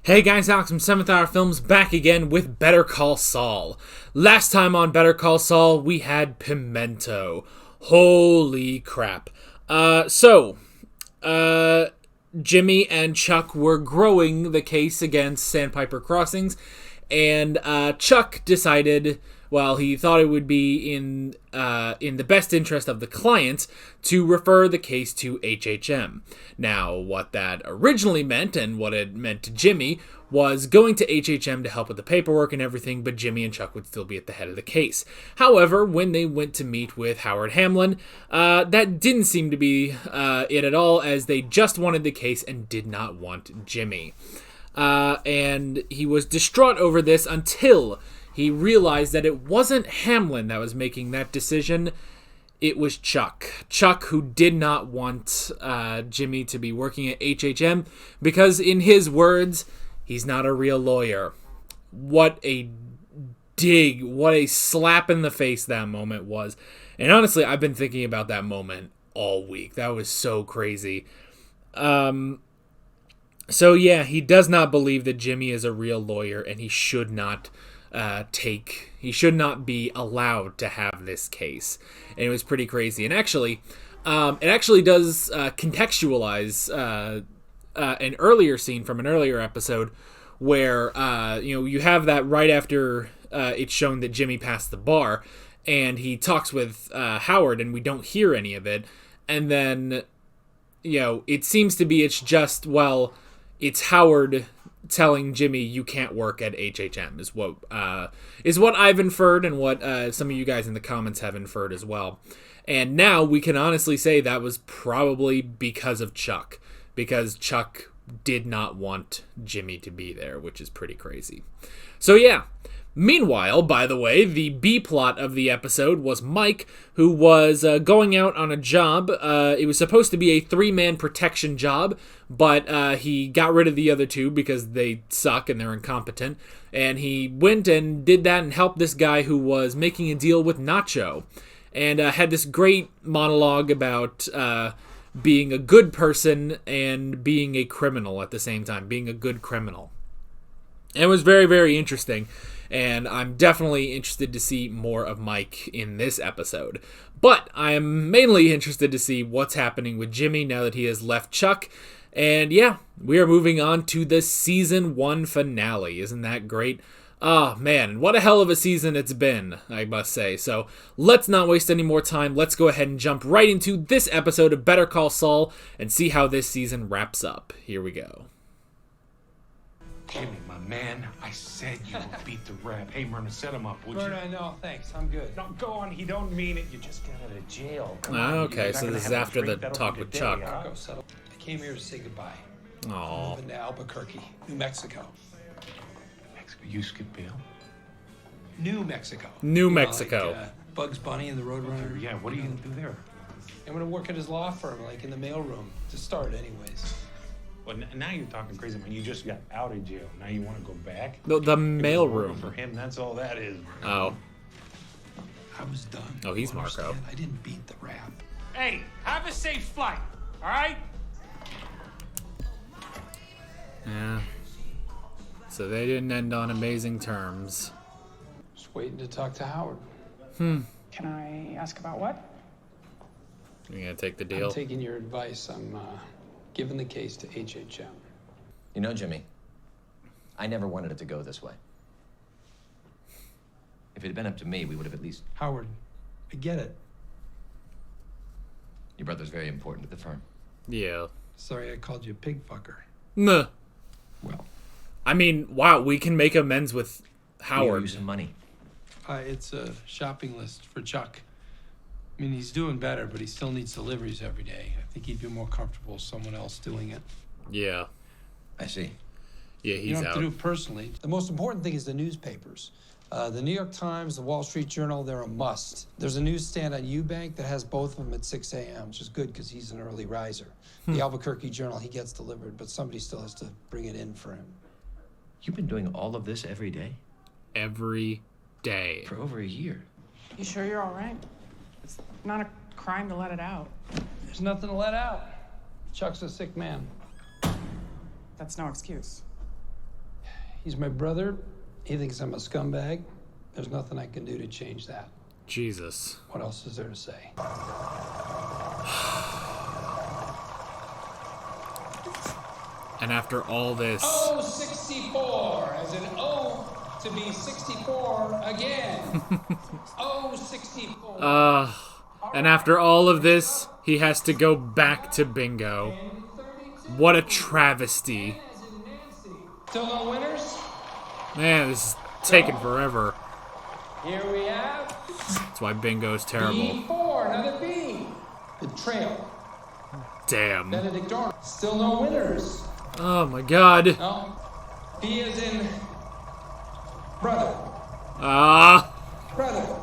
Hey guys, Alex from 7th Hour Films back again with Better Call Saul. Last time on Better Call Saul, we had Pimento. Holy crap. Jimmy and Chuck were growing the case against Sandpiper Crossings, and Chuck decided, well, he thought it would be in the best interest of the clients to refer the case to HHM. Now, what that originally meant, and what it meant to Jimmy, was going to HHM to help with the paperwork and everything, but Jimmy and Chuck would still be at the head of the case. However, when they went to meet with Howard Hamlin, that didn't seem to be it at all, as they just wanted the case and did not want Jimmy. And he was distraught over this until he realized that it wasn't Hamlin that was making that decision. It was Chuck. Chuck, who did not want Jimmy to be working at HHM because, in his words, he's not a real lawyer. What a dig, what a slap in the face that moment was. And honestly, I've been thinking about that moment all week. That was so crazy. So yeah, he does not believe that Jimmy is a real lawyer, and he should not he should not be allowed to have this case. And it was pretty crazy. And actually, it actually does contextualize an earlier scene from an earlier episode where, you have that right after it's shown that Jimmy passed the bar, and he talks with Howard, and we don't hear any of it. And then, it seems to be it's Howard telling Jimmy, you can't work at HHM, is what I've inferred, and what some of you guys in the comments have inferred as well. And now we can honestly say that was probably because of Chuck, because Chuck did not want Jimmy to be there, which is pretty crazy. So yeah. Meanwhile, by the way, the B-plot of the episode was Mike, who was going out on a job. It was supposed to be a 3-man protection job, but he got rid of the other 2 because they suck and they're incompetent. And he went and did that and helped this guy who was making a deal with Nacho. And had this great monologue about being a good person and being a criminal at the same time, being a good criminal. And it was very, very interesting. And I'm definitely interested to see more of Mike in this episode. But I'm mainly interested to see what's happening with Jimmy now that he has left Chuck. And yeah, we are moving on to the Season 1 finale. Isn't that great? Oh man, what a hell of a season it's been, I must say. So let's not waste any more time. Let's go ahead and jump right into this episode of Better Call Saul and see how this season wraps up. Here we go. Jimmy, my man, I said you would beat the rap. Hey, Myrna, set him up, would you? Myrna, no, thanks. I'm good. No, go on. He don't mean it. You just got out of jail. Come on. Okay, You're so not this is gonna have after a the drink. That'll talk be with the Chuck. day, huh? Go settle. I came here to say goodbye. I'm Aww. moving to Albuquerque, New Mexico. Mexico, you skip bail? New Mexico. New Mexico. Like, Bugs Bunny and the Roadrunner. Yeah, what are you going to do there? I'm going to work at his law firm, like in the mailroom, to start anyways. Well, now you're talking crazy. I mean, you just got out of jail. Now you want to go back? The mailroom. For him, that's all that is. Oh. I was done. Oh, he's You Marco. understand? I didn't beat the rap. Hey, have a safe flight, all right? Yeah. So they didn't end on amazing terms. Just waiting to talk to Howard. Can I ask about what? You gonna take the deal? I'm taking your advice. I'm giving the case to HHM. You know, Jimmy, I never wanted it to go this way. If it had been up to me, we would have at least... Howard, I get it. Your brother's very important to the firm. Yeah. Sorry I called you a pig fucker. Nah. Well, I mean, wow, we can make amends with We owe Howard. you some money. it's a shopping list for Chuck. I mean, he's doing better, but he still needs deliveries every day. I think he'd be more comfortable with someone else doing it. Yeah. I see. Yeah, You he's don't have out. to do it personally. The most important thing is the newspapers. The New York Times, the Wall Street Journal, they're a must. There's a newsstand on Eubank that has both of them at 6 a.m., which is good because he's an early riser. The Albuquerque Journal, he gets delivered, but somebody still has to bring it in for him. You've been doing all of this every day? Every day. For over a year. You sure you're all right? It's not a crime to let it out. There's nothing to let out. Chuck's a sick man. That's no excuse. He's my brother. He thinks I'm a scumbag. There's nothing I can do to change that. Jesus. What else is there to say? And after all this... Oh, 64, as in oh, to be 64 again. Oh, 64. And after all of this, he has to go back to bingo. What a travesty. Still no winners? Man, this is taking forever. Here we have That's why bingo is terrible. B4, another B. Betrayal. Damn. Benedict Arnold. Still no winners. Oh my god. No. B as in brother. Brother.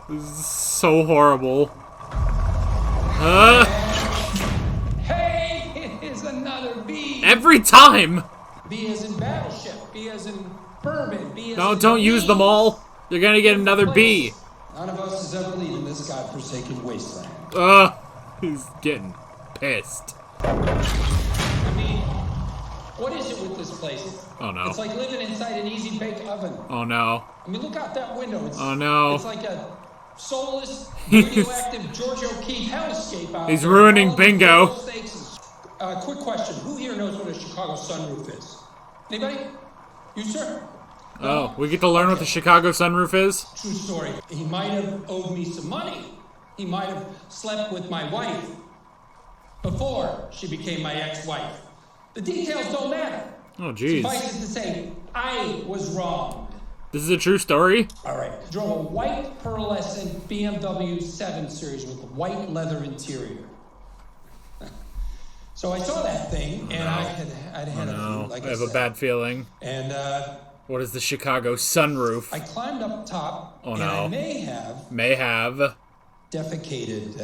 This is so horrible. Hey, it is another B. Every time! B as in battleship. B as in bourbon. B as No, in don't use them all. You're gonna get another B. None of us has ever lived in this godforsaken wasteland. He's getting pissed. I mean, what is it with this place? Oh no. It's like living inside an easy bake oven. Oh no. I mean, look out that window. Oh no. It's like a soulless, radioactive George O'Keeffe hellscape out He's there. ruining All the bingo. table stakes and- quick question. Who here knows what a Chicago sunroof is? Anybody? You, sir? Oh, we get to learn what the Chicago sunroof is? True story. He might have owed me some money. He might have slept with my wife before she became my ex-wife. The details don't matter. Oh jeez. Suffice it to say, I was wrong. This is a true story? All right. Drove a white pearlescent BMW 7 Series with a white leather interior. So I saw that thing, and I'd had a few, like I have I a said. bad feeling. And What is the Chicago sunroof? I climbed up top, Oh, and no. I may have defecated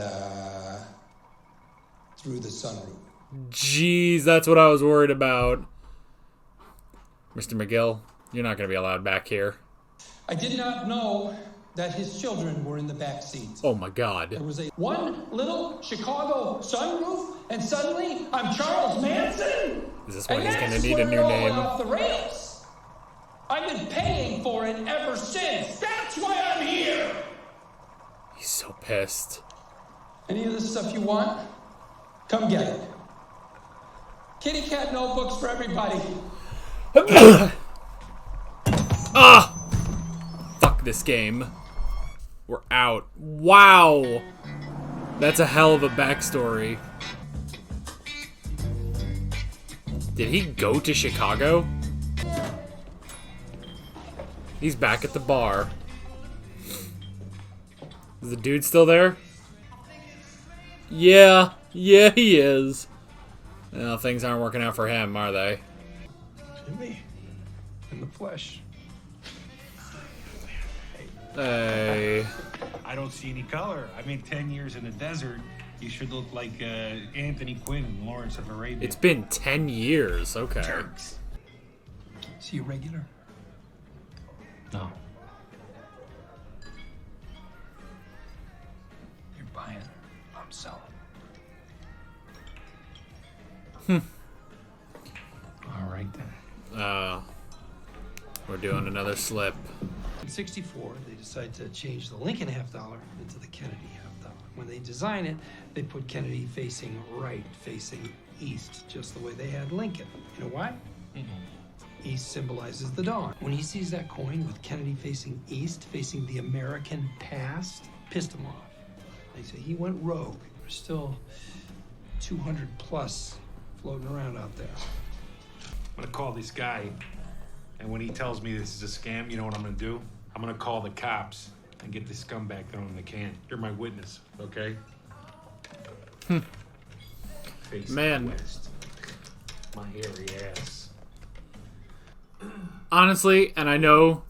through the sunroof. Jeez, that's what I was worried about. Mr. McGill, you're not going to be allowed back here. I did not know that his children were in the back seat. Oh my god. There was one little Chicago sunroof, and suddenly I'm Charles Manson? Is this why And he's going to that's need a where it new all name? went off the rails. I've been paying for it ever since. That's why I'm here. He's so pissed. Any of this stuff you want? Come get it. Kitty cat notebooks for everybody. Fuck this game. We're out. Wow. That's a hell of a backstory. Did he go to Chicago? He's back at the bar. Is the dude still there? Yeah, he is. Well, things aren't working out for him, are they? Jimmy, in the flesh. Hey. I don't see any color. I mean, 10 years in the desert, you should look like Anthony Quinn in Lawrence of Arabia. It's been 10 years. Okay. Jerks. Is he a regular? No. You're buying. I'm selling. All right then. We're doing another slip. In '64, they decided to change the Lincoln half dollar into the Kennedy half dollar. When they design it, they put Kennedy facing right, facing east, just the way they had Lincoln. You know why? East symbolizes the dawn. When he sees that coin with Kennedy facing east, facing the American past, pissed him off. They say he went rogue. There's still 200 plus floating around out there. I'm gonna call this guy, and when he tells me this is a scam, you know what I'm gonna do? I'm gonna call the cops and get this scumbag thrown in the can. You're my witness, okay? Face Man. west. My hairy ass. Honestly, and I know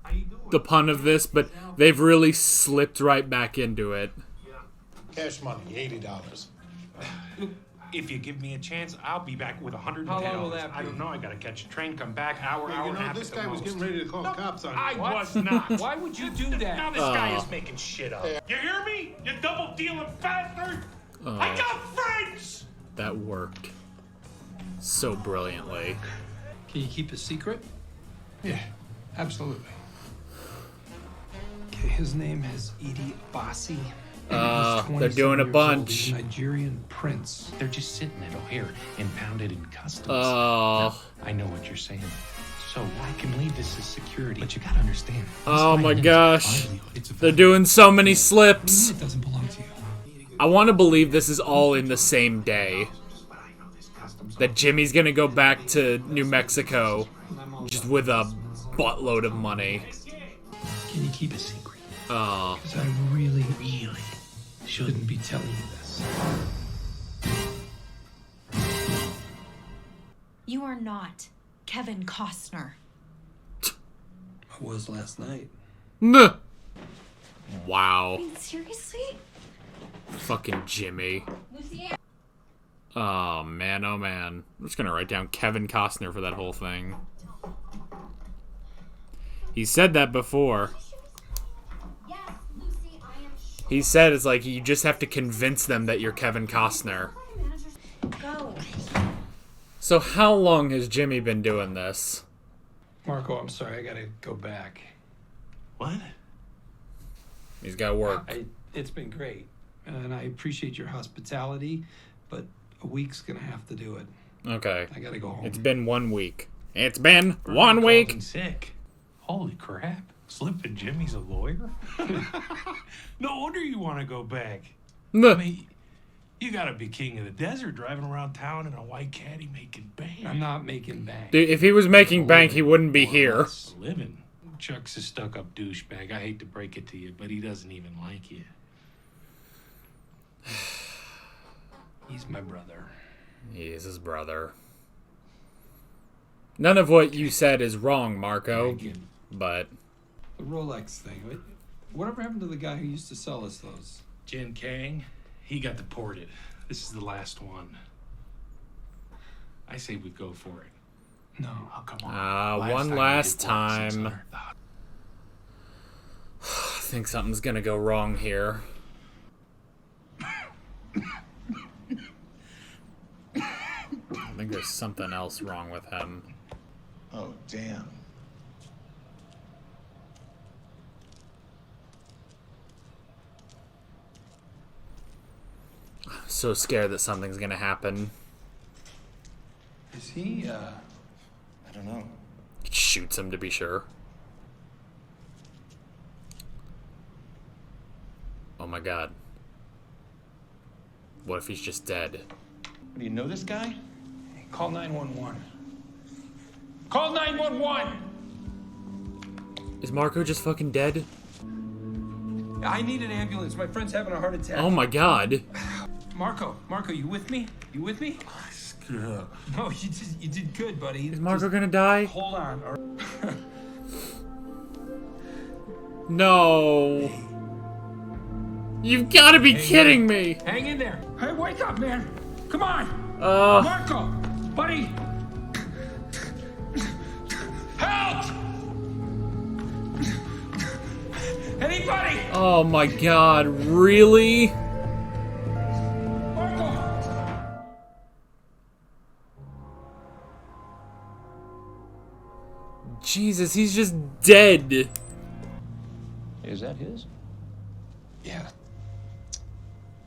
How you doing? the pun of this, but they've really slipped right back into it. Cash money, $80. Look, if you give me a chance, I'll be back with $110. How long will that I don't be? know. I gotta catch a train, come back, hour You and a know, half this at the guy was most. getting ready to call cops on you. I was not. Why would you do that? Now this guy is making shit up. You hear me? You double dealing bastard! I got friends! That worked so brilliantly. Can you keep a secret? Yeah, absolutely. Okay, his name is Edie Abassi. They're doing a bunch. He's a Nigerian prince. They're just sitting at O'Hare, impounded in customs. Oh. I know what you're saying. So I can leave this as security, but you gotta understand. Oh my gosh. They're doing so many slips. It doesn't belong to you. I want to believe this is all in the same day. That Jimmy's gonna go back to New Mexico just with a buttload of money. Can you keep a secret? Oh. Because I really shouldn't be telling you this. You are not Kevin Costner. I was last night. Nuh. Wow. Seriously? Fucking Jimmy. Oh man, oh man. I'm just gonna write down Kevin Costner for that whole thing. He said that before. He said it's like you just have to convince them that you're Kevin Costner. Go. So how long has Jimmy been doing this? Marco, I'm sorry, I gotta go back. What? He's got work. It's been great, and I appreciate your hospitality, but a week's gonna have to do it. Okay. I gotta go home. It's been 1 week. It's been Brian 1 called week. in sick. Holy crap. Slippin' Jimmy's a lawyer? No wonder you want to go back. I Nuh. mean, you gotta be king of the desert driving around town in a white caddy making bank. I'm not making bank. Dude, if he was making bank, he wouldn't be here. Living. Chuck's a stuck-up douchebag. I hate to break it to you, but he doesn't even like you. He's my brother. He is his brother. None of what you said is wrong, Marco. But The Rolex thing. Whatever happened to the guy who used to sell us those? Jin Kang, he got deported. This is the last one. I say we go for it. No. Oh, come on. one time we last did one, time. 600. I think something's gonna go wrong here. I think there's something else wrong with him. Oh, damn. So scared that something's gonna happen. Is he, I don't know. He shoots him to be sure. Oh my god. What if he's just dead? Do you know this guy? Call 911. Call 911! Is Marco just fucking dead? I need an ambulance. My friend's having a heart attack. Oh my god. Marco, you with me? You with me? Screw it up. No, you did good, buddy. Is Marco gonna die? Hold on. No. You've gotta be kidding me. Hang in there. Hey, wake up, man. Come on. Uh, Marco, buddy. Help! Anybody? oh my god, really? Marco! Jesus, he's just dead. Is that his? Yeah.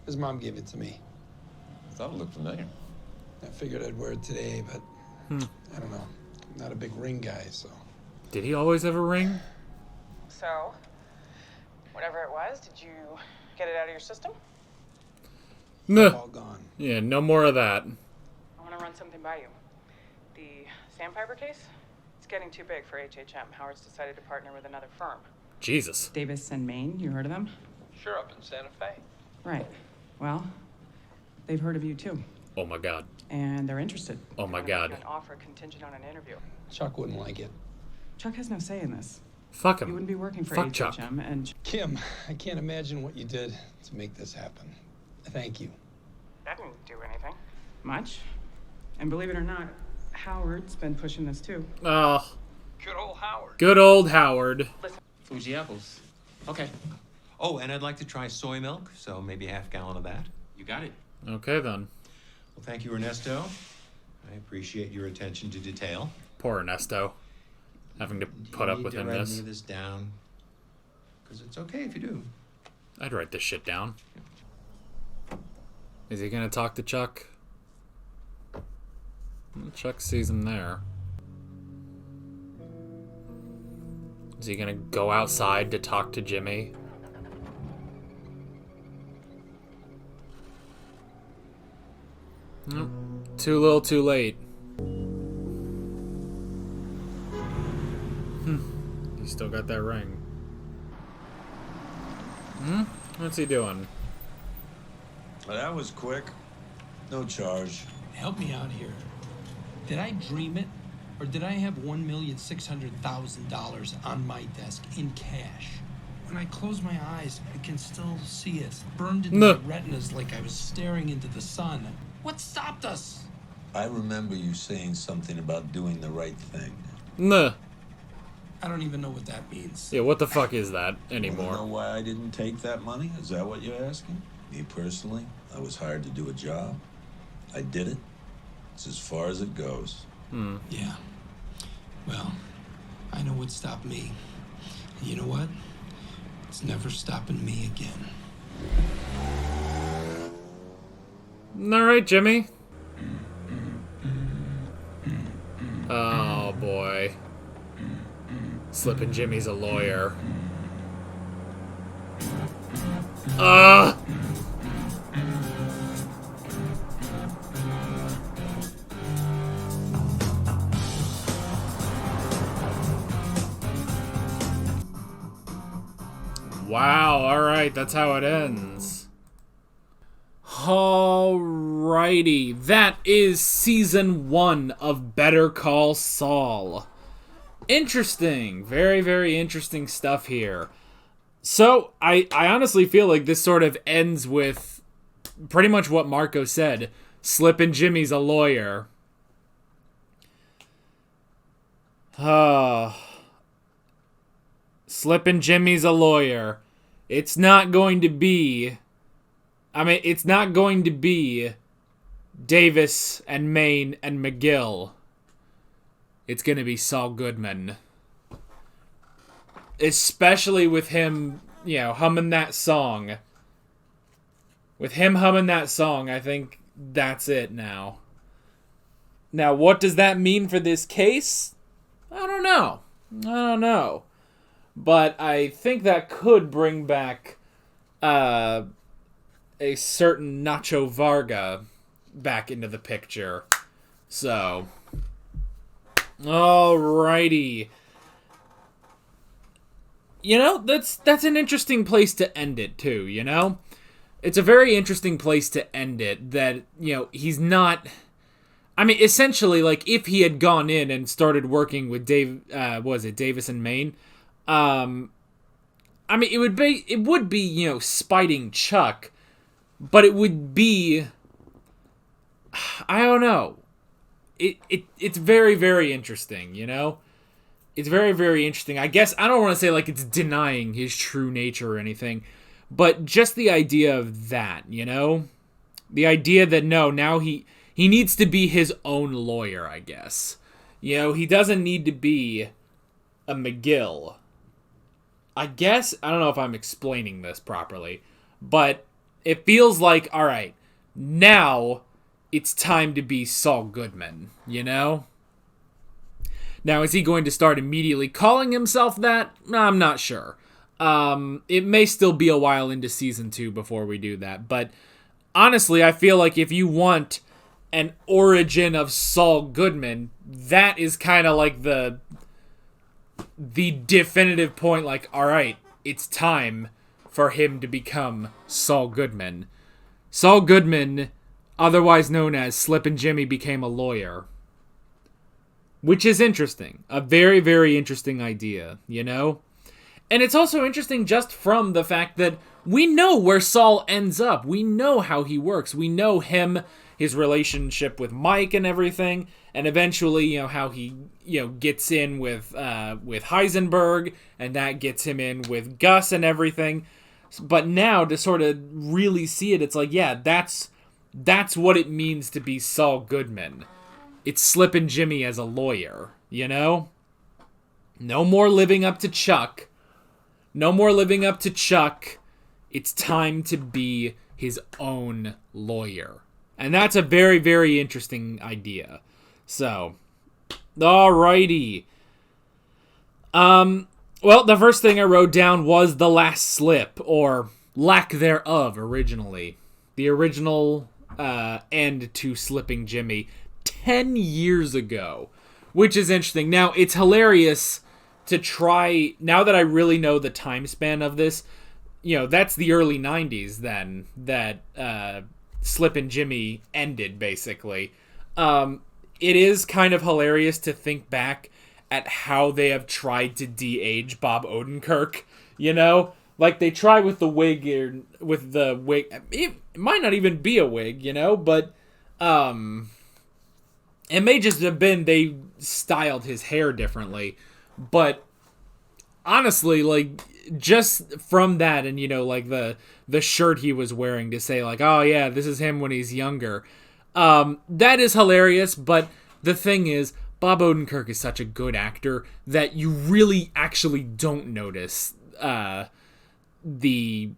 His mom gave it to me. I thought it looked familiar. I figured I'd wear it today, but I don't know. I'm not a big ring guy, so. Did he always have a ring? So, whatever it was, did you get it out of your system? Nah. All gone. Yeah, no more of that. I want to run something by you. The Sandpiper case? It's getting too big for HHM. Howard's decided to partner with another firm. Jesus. Davis and Maine, you heard of them? Sure, up in Santa Fe. Right. Well, they've heard of you too, Oh my god. and they're interested. Oh my They wanna make God. you an offer contingent on an interview. Chuck wouldn't like it. Chuck has no say in this. Fuck You wouldn't him. be working for Fuck HHM, Chuck. and Kim, I can't imagine what you did to make this happen. Thank you. that didn't do anything. Much. And believe it or not, Howard's been pushing this too. Oh, Good old Howard. good old Howard. Fuji apples. Okay. Oh, and I'd like to try soy milk, so maybe a half gallon of that. You got it. Okay then. Well, thank you, Ernesto. I appreciate your attention to detail. Poor Ernesto. Having to put up with him write this. any of this down? Because it's okay if you do. I'd write this shit down. Is he gonna talk to Chuck? Chuck sees him there. Is he gonna go outside to talk to Jimmy? Nope. Too little, too late. He still got that ring. What's he doing? Well, that was quick. No charge. Help me out here. Did I dream it? Or did I have $1,600,000 on my desk in cash? When I close my eyes, I can still see it. Burned into my retinas like I was staring into the sun. What stopped us? I remember you saying something about doing the right thing. Nah. I don't even know what that means. Yeah, what the fuck is that You anymore? know why I didn't take that money? Is that what you're asking? Me personally, I was hired to do a job. I did it. It's as far as it goes. Yeah. Well, I know what stopped me. And you know what? It's never stopping me again. Alright, Jimmy. Oh, boy. Slippin' Jimmy's a lawyer. Wow, alright, that's how it ends. Alrighty, that is season 1 of Better Call Saul. Interesting. Very, very interesting stuff here. So, I honestly feel like this sort of ends with pretty much what Marco said. Slippin' Jimmy's a lawyer. Slippin' Jimmy's a lawyer. It's not going to be... it's not going to be Davis and Maine and McGill. It's going to be Saul Goodman. Especially with him, humming that song. With him humming that song, I think that's it now. Now, what does that mean for this case? I don't know. But I think that could bring back a certain Nacho Varga back into the picture. So, alrighty. That's an interesting place to end it too, It's a very interesting place to end it that, he's not... essentially, like, if he had gone in and started working with Davis and Maine, it would be, spiting Chuck, but it would be, I don't know. It's very, very interesting, It's very, very interesting. I guess I don't want to say like it's denying his true nature or anything, but just the idea of that, The idea that now he needs to be his own lawyer, I guess. He doesn't need to be a McGill. I guess, I don't know if I'm explaining this properly, but it feels like, all right, now it's time to be Saul Goodman, Now, is he going to start immediately calling himself that? I'm not sure. It may still be a while into season 2 before we do that, but honestly, I feel like if you want an origin of Saul Goodman, that is kind of like the definitive point, like, all right, it's time for him to become Saul Goodman. Saul Goodman, otherwise known as Slippin' Jimmy, became a lawyer. Which is interesting. A very, very interesting idea, And it's also interesting just from the fact that we know where Saul ends up. We know how he works. We know him, his relationship with Mike and everything, and eventually, how he, gets in with Heisenberg, and that gets him in with Gus and everything. But now, to sort of really see it, it's like, yeah, that's what it means to be Saul Goodman. It's Slippin' Jimmy as a lawyer, you know? No more living up to Chuck. No more living up to Chuck. It's time to be his own lawyer. And that's a very, very interesting idea. So, alrighty. Well, the first thing I wrote down was the last slip, or lack thereof originally. The original end to Slipping Jimmy 10 years ago, which is interesting. Now, it's hilarious to try, now that I really know the time span of this, you know, that's the early 90s then, that Slippin' Jimmy ended, basically. It is kind of hilarious to think back at how they have tried to de-age Bob Odenkirk, you know? Like, they try with the wig, or with the wig, it might not even be a wig, you know? But, it may just have been they styled his hair differently. But, honestly, like, just from that, and, you know, like, the shirt he was wearing to say, like, oh, yeah, this is him when he's younger, that is hilarious, but the thing is, Bob Odenkirk is such a good actor that you really actually don't notice the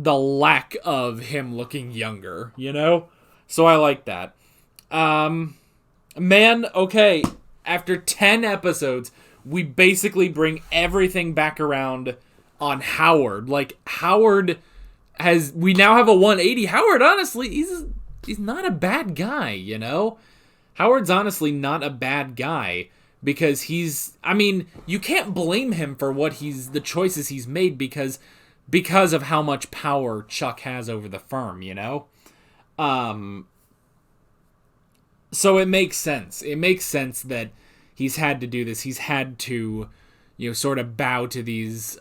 lack of him looking younger, you know? So I like that. Man, okay, after 10 episodes, we basically bring everything back around on Howard. Like, Howard we now have a 180. Howard, honestly, he's not a bad guy, you know? Howard's honestly not a bad guy, because you can't blame him for the choices he's made because of how much power Chuck has over the firm, you know? So it makes sense. It makes sense that he's had to do this. He's had to, you know, sort of bow to these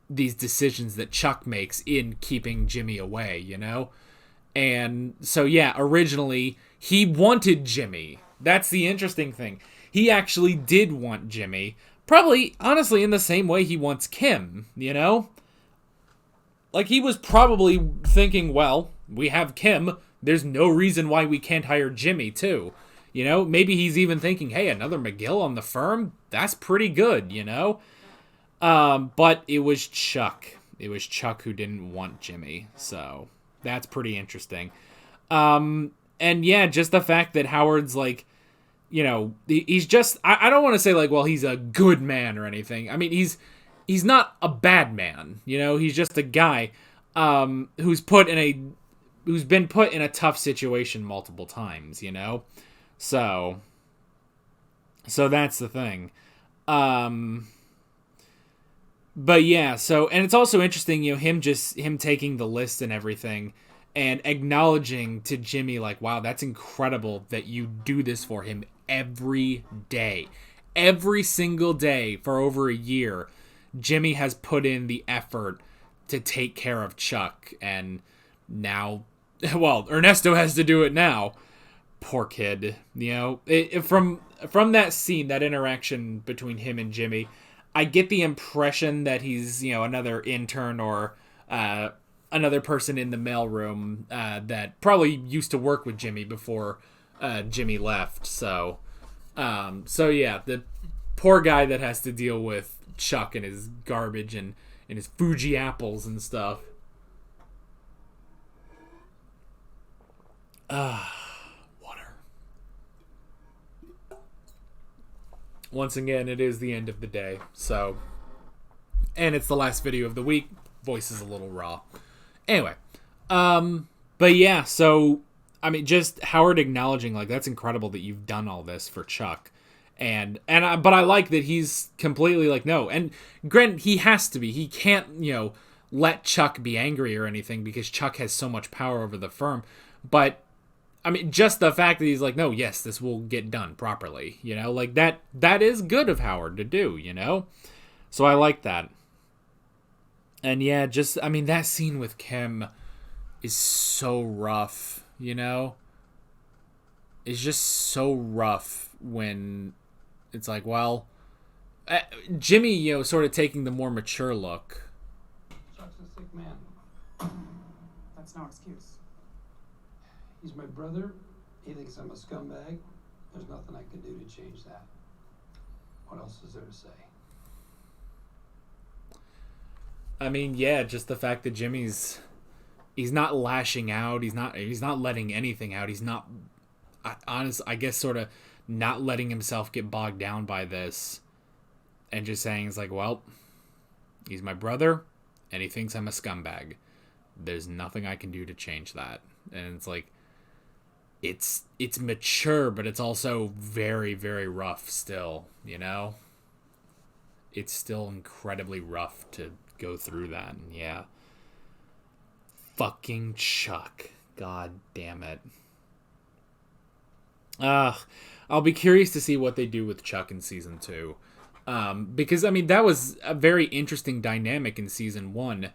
decisions that Chuck makes in keeping Jimmy away, you know? And so, yeah, originally, he wanted Jimmy. That's the interesting thing. He actually did want Jimmy. Probably, honestly, in the same way he wants Kim, you know? Like, he was probably thinking, well, we have Kim. There's no reason why we can't hire Jimmy, too. You know? Maybe he's even thinking, hey, another McGill on the firm? That's pretty good, you know? But it was Chuck. It was Chuck who didn't want Jimmy, so that's pretty interesting. And yeah, just the fact that Howard's like, you know, he's just, I don't want to say like, well, he's a good man or anything. I mean, he's not a bad man, you know, he's just a guy, who's been put in a tough situation multiple times, you know? So that's the thing. But yeah, and it's also interesting, you know, him taking the list and everything and acknowledging to Jimmy, like, wow, that's incredible that you do this for him every day. Every single day for over a year, Jimmy has put in the effort to take care of Chuck, and now, well, Ernesto has to do it now. Poor kid, you know? From that scene, that interaction between him and Jimmy, I get the impression that he's, you know, another intern or another person in the mailroom that probably used to work with Jimmy before Jimmy left. So yeah, the poor guy that has to deal with Chuck and his garbage and his Fuji apples and stuff. Water. Once again, it is the end of the day, so, and it's the last video of the week. Voice is a little raw. Anyway, but yeah, so, I mean, just Howard acknowledging, like, that's incredible that you've done all this for Chuck, but I like that he's completely like, no, and granted, he has to be, he can't, you know, let Chuck be angry or anything, because Chuck has so much power over the firm, but I mean, just the fact that he's like, no, yes, this will get done properly, you know, like that is good of Howard to do, you know? So I like that. And yeah, just, I mean, that scene with Kim is so rough, you know? It's just so rough when it's like, well, Jimmy, you know, sort of taking the more mature look. Chuck's a sick man. That's no excuse. He's my brother. He thinks I'm a scumbag. There's nothing I can do to change that. What else is there to say? I mean, yeah, just the fact that he's not lashing out. He's not letting anything out. He's not, I guess, sort of not letting himself get bogged down by this, and just saying, it's like, well, he's my brother, and he thinks I'm a scumbag. There's nothing I can do to change that. And it's like, it's mature, but it's also very, very rough still, you know? It's still incredibly rough to go through that, and yeah. Fucking Chuck. God damn it. I'll be curious to see what they do with Chuck in season 2. Because, I mean, that was a very interesting dynamic in season 1,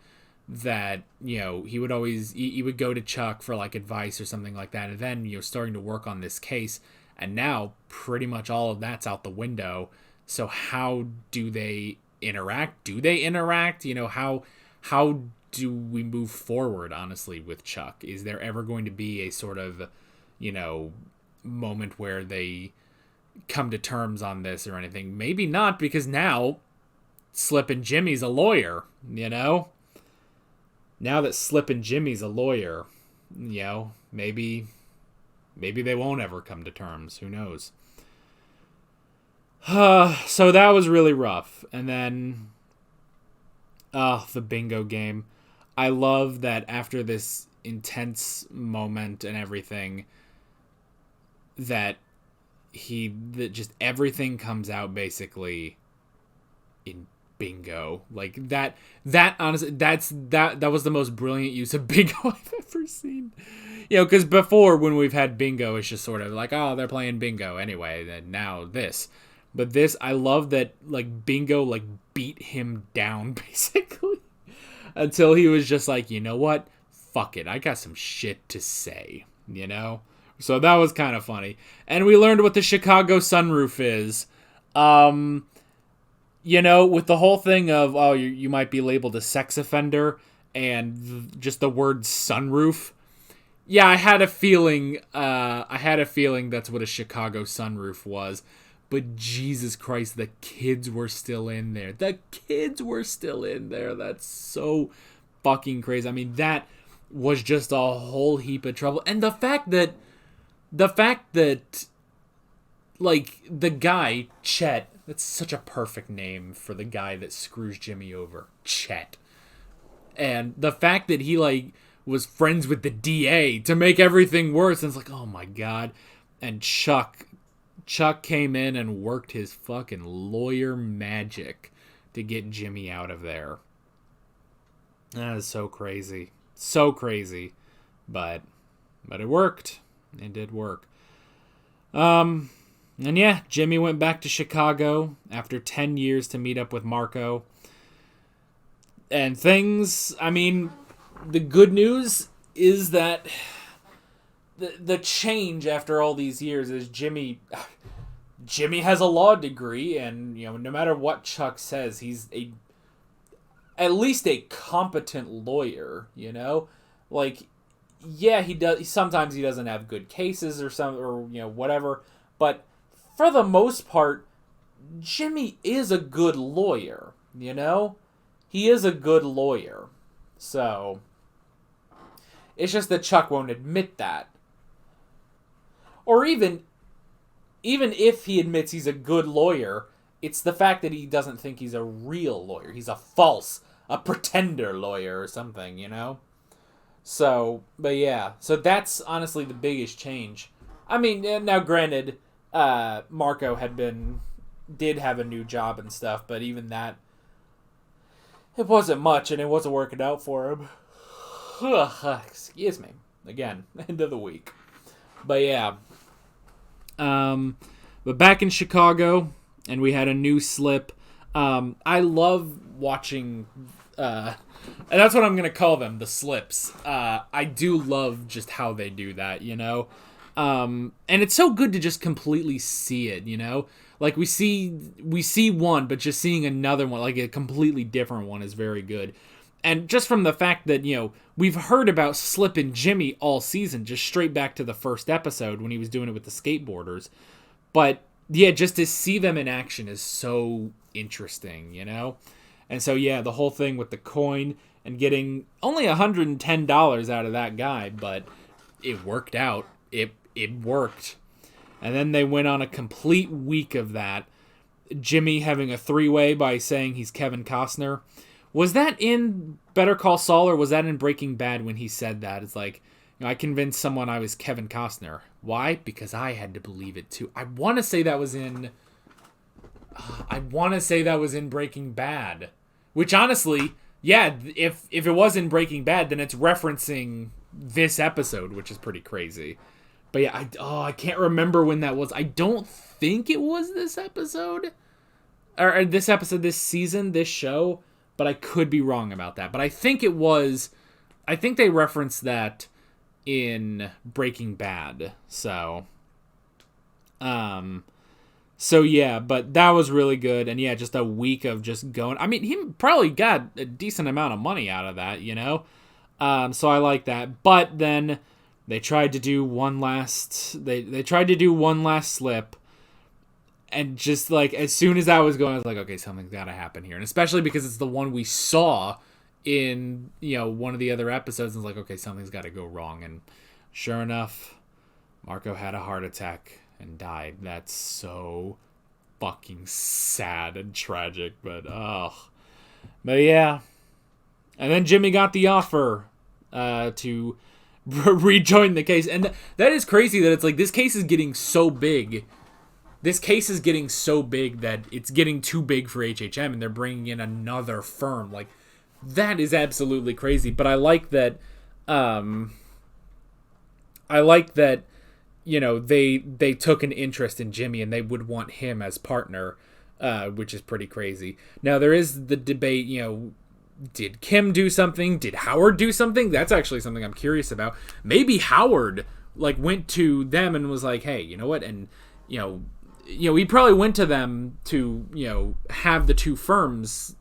that, you know, he would go to Chuck for, like, advice or something like that, and then, you know, starting to work on this case, and now pretty much all of that's out the window. So how do they interact? Do they interact? You know, how do we move forward, honestly, with Chuck? Is there ever going to be a sort of, you know, moment where they come to terms on this or anything? Maybe not, because now Slippin' Jimmy's a lawyer, you know? Now that Slippin' Jimmy's a lawyer, you know, maybe they won't ever come to terms. Who knows? So that was really rough. And then, the bingo game. I love that after this intense moment and everything, that just everything comes out basically in bingo. Like that honestly, that was the most brilliant use of bingo I've ever seen. You know, because before, when we've had bingo, it's just sort of like, oh, they're playing bingo anyway, and now this. But this, I love that, like, bingo, like, beat him down, basically. Until he was just like, you know what? Fuck it. I got some shit to say, you know? So that was kind of funny. And we learned what the Chicago sunroof is. You know, with the whole thing of, oh, you might be labeled a sex offender, and just the word sunroof. Yeah, I had a feeling that's what a Chicago sunroof was. But Jesus Christ, the kids were still in there. The kids were still in there. That's so fucking crazy. I mean, that was just a whole heap of trouble. And the fact that, like, the guy, Chet, that's such a perfect name for the guy that screws Jimmy over. Chet. And the fact that he, like, was friends with the DA to make everything worse. And it's like, oh my God. And Chuck came in and worked his fucking lawyer magic to get Jimmy out of there. That is so crazy. So crazy. But it worked. It did work. And yeah, Jimmy went back to Chicago after 10 years to meet up with Marco. And things, I mean, the good news is that the change after all these years is Jimmy has a law degree, and, you know, no matter what Chuck says, he's at least a competent lawyer, you know? Like, yeah, sometimes he doesn't have good cases or you know, whatever, but for the most part, Jimmy is a good lawyer, you know? He is a good lawyer. So it's just that Chuck won't admit that. Or even if he admits he's a good lawyer, it's the fact that he doesn't think he's a real lawyer. He's a pretender lawyer or something, you know? So, but yeah. So that's honestly the biggest change. I mean, now granted, Marco did have a new job and stuff, but even that, it wasn't much, and it wasn't working out for him. Excuse me. Again, end of the week. But yeah. But back in Chicago, and we had a new slip. I love watching, and that's what I'm going to call them, the slips. I do love just how they do that, you know? And it's so good to just completely see it, you know? Like, we see one, but just seeing another one, like a completely different one, is very good. And just from the fact that, you know, we've heard about Slippin' Jimmy all season, just straight back to the first episode when he was doing it with the skateboarders. But yeah, just to see them in action is so interesting, you know? And so, yeah, the whole thing with the coin and getting only $110 out of that guy, but it worked out. It worked. And then they went on a complete week of that. Jimmy having a three-way by saying he's Kevin Costner. Was that in Better Call Saul, or was that in Breaking Bad when he said that? It's like, you know, I convinced someone I was Kevin Costner. Why? Because I had to believe it too. I want to say that was in Breaking Bad. Which honestly, yeah, if it was in Breaking Bad, then it's referencing this episode, which is pretty crazy. But yeah, I can't remember when that was. I don't think it was this episode. Or this episode, this season, this show. But I could be wrong about that. But I think it was. I think they referenced that in Breaking Bad. So yeah, but that was really good. And yeah, just a week of just going. I mean, he probably got a decent amount of money out of that, you know? So I like that. But then they tried to do one last. They tried to do one last slip. And just like as soon as that was going, I was like, okay, something's got to happen here. And especially because it's the one we saw in, you know, one of the other episodes. And it's like, okay, something's got to go wrong. And sure enough, Marco had a heart attack and died. That's so fucking sad and tragic. But yeah. And then Jimmy got the offer to rejoin the case. And that is crazy that it's like this case is getting so big. This case is getting so big that it's getting too big for HHM, and they're bringing in another firm. Like, that is absolutely crazy. But I like that. You know, they took an interest in Jimmy, and they would want him as partner, which is pretty crazy. Now there is the debate. You know, did Kim do something? Did Howard do something? That's actually something I'm curious about. Maybe Howard like went to them and was like, "Hey, you know what?" And you know, he probably went to them to, you know, have the two firms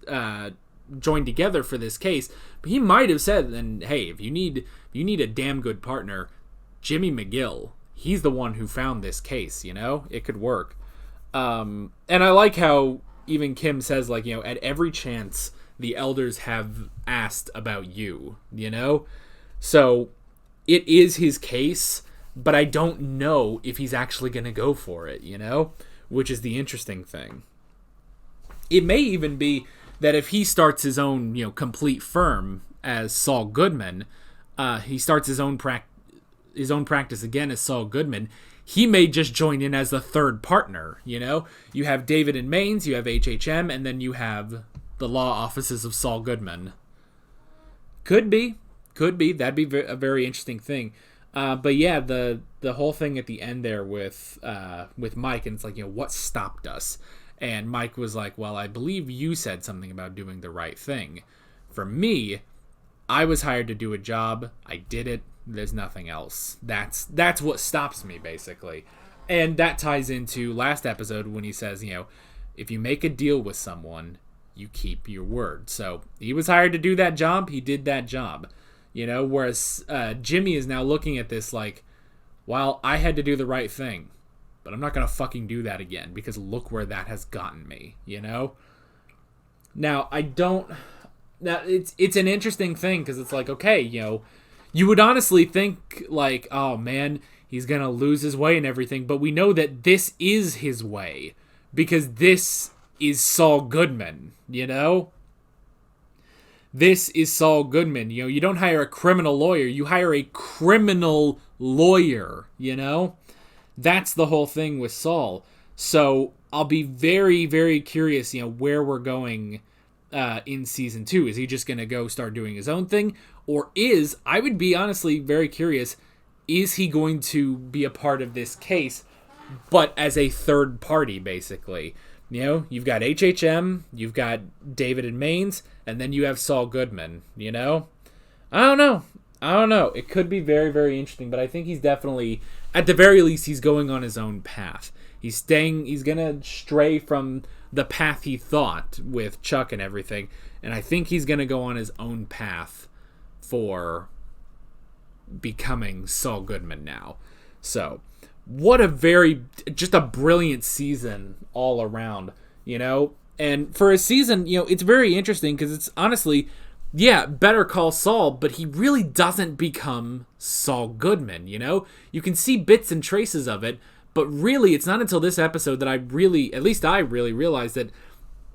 join together for this case. But he might have said, "And hey, if you need a damn good partner, Jimmy McGill, he's the one who found this case. You know, it could work." And I like how even Kim says, like, you know, at every chance the elders have asked about you. You know, so it is his case. But I don't know if he's actually going to go for it, you know? Which is the interesting thing. It may even be that if he starts his own, you know, complete firm as Saul Goodman, he starts his own practice again as Saul Goodman, he may just join in as the third partner, you know? You have David and Maines, you have HHM, and then you have the law offices of Saul Goodman. Could be. That'd be a very interesting thing. But yeah, the whole thing at the end there with Mike, and it's like, you know, what stopped us? And Mike was like, well, I believe you said something about doing the right thing. For me, I was hired to do a job. I did it. There's nothing else. That's what stops me, basically. And that ties into last episode when he says, you know, if you make a deal with someone, you keep your word. So he was hired to do that job. He did that job. You know, whereas Jimmy is now looking at this like, well, I had to do the right thing, but I'm not going to fucking do that again because look where that has gotten me, you know? Now, it's an interesting thing because it's like, okay, you know, you would honestly think like, oh man, he's going to lose his way and everything, but we know that this is his way because this is Saul Goodman, you know? This is Saul Goodman. You know, you don't hire a criminal lawyer. You hire a criminal lawyer, you know? That's the whole thing with Saul. So I'll be very, very curious, you know, where we're going in season 2. Is he just going to go start doing his own thing? Or I would be honestly very curious, is he going to be a part of this case, but as a third party, basically? You know, you've got HHM, you've got David and Maines, and then you have Saul Goodman, you know? I don't know. It could be very, very interesting, but I think he's definitely, at the very least, he's going on his own path. He's going to stray from the path he thought with Chuck and everything, and I think he's going to go on his own path for becoming Saul Goodman now. So, what just a brilliant season all around, you know? And for a season, you know, it's very interesting because it's honestly, yeah, Better Call Saul, but he really doesn't become Saul Goodman, you know? You can see bits and traces of it, but really it's not until this episode that I really realized that,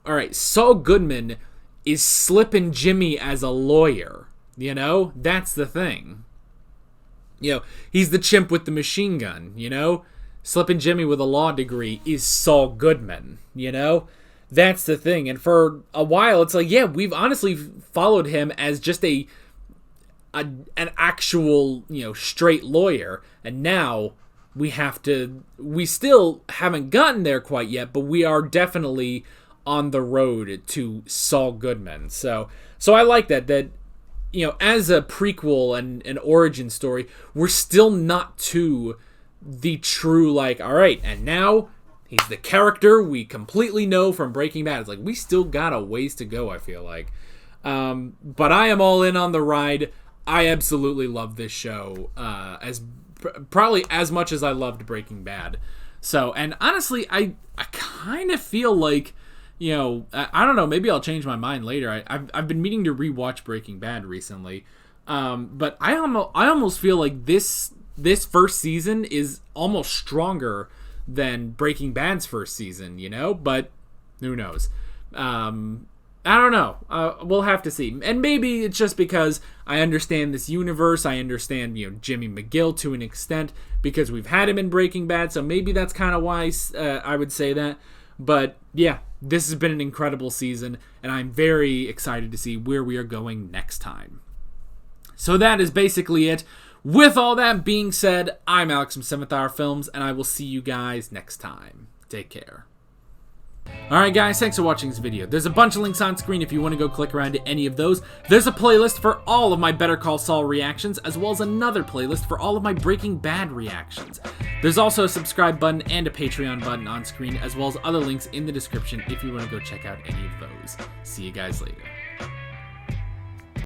all right, Saul Goodman is slipping Jimmy as a lawyer, you know? That's the thing. You know, he's the chimp with the machine gun, you know? Slipping Jimmy with a law degree is Saul Goodman, you know? That's the thing. And for a while, it's like, yeah, we've honestly followed him as just an actual, you know, straight lawyer. And now we still haven't gotten there quite yet, but we are definitely on the road to Saul Goodman. So I like that, you know, as a prequel and an origin story, we're still not to the true, like, all right, and now he's the character we completely know from Breaking Bad. It's like, we still got a ways to go, I feel like. But I am all in on the ride. I absolutely love this show, probably as much as I loved Breaking Bad. So, and honestly, I kind of feel like, you know, I don't know, maybe I'll change my mind later. I've been meaning to rewatch Breaking Bad recently. But I almost feel like this first season is almost stronger than Breaking Bad's first season, you know? But who knows? I don't know. We'll have to see. And maybe it's just because I understand this universe. I understand, you know, Jimmy McGill to an extent because we've had him in Breaking Bad. So maybe that's kind of why I would say that. But yeah, this has been an incredible season, and I'm very excited to see where we are going next time. So that is basically it. With all that being said, I'm Alex from 7th Hour Films, and I will see you guys next time. Take care. Alright guys, thanks for watching this video. There's a bunch of links on screen if you want to go click around to any of those. There's a playlist for all of my Better Call Saul reactions, as well as another playlist for all of my Breaking Bad reactions. There's also a subscribe button and a Patreon button on screen, as well as other links in the description if you want to go check out any of those. See you guys later.